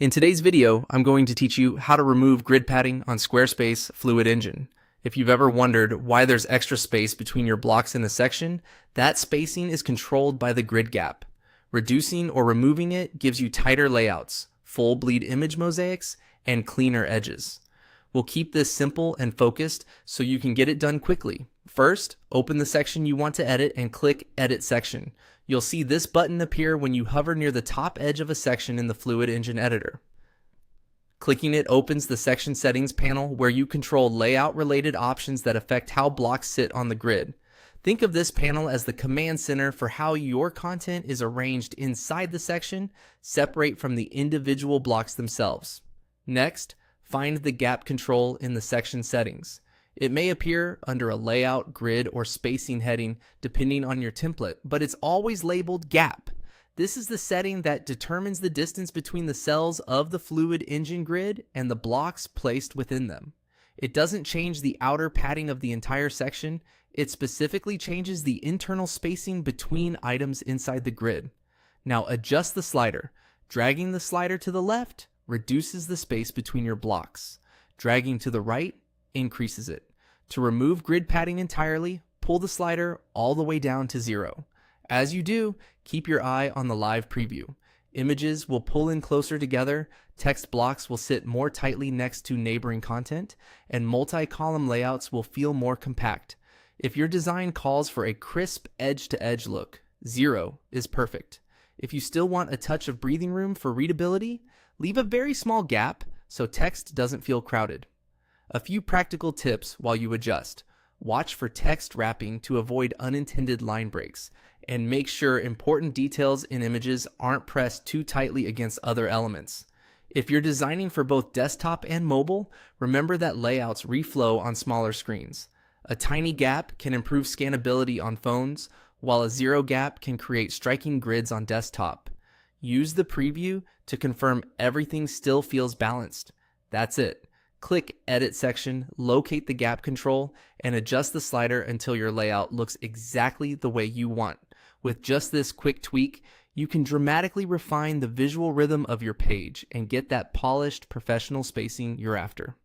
In today's video, I'm going to teach you how to remove grid padding on Squarespace Fluid Engine. If you've ever wondered why there's extra space between your blocks in a section, that spacing is controlled by the grid gap. Reducing or removing it gives you tighter layouts, full bleed image mosaics, and cleaner edges. We'll keep this simple and focused so you can get it done quickly. First, open the section you want to edit and click Edit Section. You'll see this button appear when you hover near the top edge of a section in the Fluid Engine editor. Clicking it opens the section settings panel where you control layout-related options that affect how blocks sit on the grid. Think of this panel as the command center for how your content is arranged inside the section, separate from the individual blocks themselves. Next, find the gap control in the section settings. It may appear under a layout, grid, or spacing heading depending on your template, but it's always labeled gap. This is the setting that determines the distance between the cells of the Fluid Engine grid and the blocks placed within them. It doesn't change the outer padding of the entire section, it specifically changes the internal spacing between items inside the grid. Now adjust the slider. Dragging the slider to the left reduces the space between your blocks. Dragging to the right increases it. To remove grid padding entirely, pull the slider all the way down to 0. As you do, keep your eye on the live preview. Images will pull in closer together, text blocks will sit more tightly next to neighboring content, and multi-column layouts will feel more compact. If your design calls for a crisp edge-to-edge look, 0 is perfect. If you still want a touch of breathing room for readability, leave a very small gap so text doesn't feel crowded. A few practical tips while you adjust. Watch for text wrapping to avoid unintended line breaks, and make sure important details in images aren't pressed too tightly against other elements. If you're designing for both desktop and mobile, remember that layouts reflow on smaller screens. A tiny gap can improve scannability on phones, while a 0 gap can create striking grids on desktop. Use the preview to confirm everything still feels balanced. That's it. Click Edit Section, locate the gap control, and adjust the slider until your layout looks exactly the way you want. With just this quick tweak, you can dramatically refine the visual rhythm of your page and get that polished, professional spacing you're after.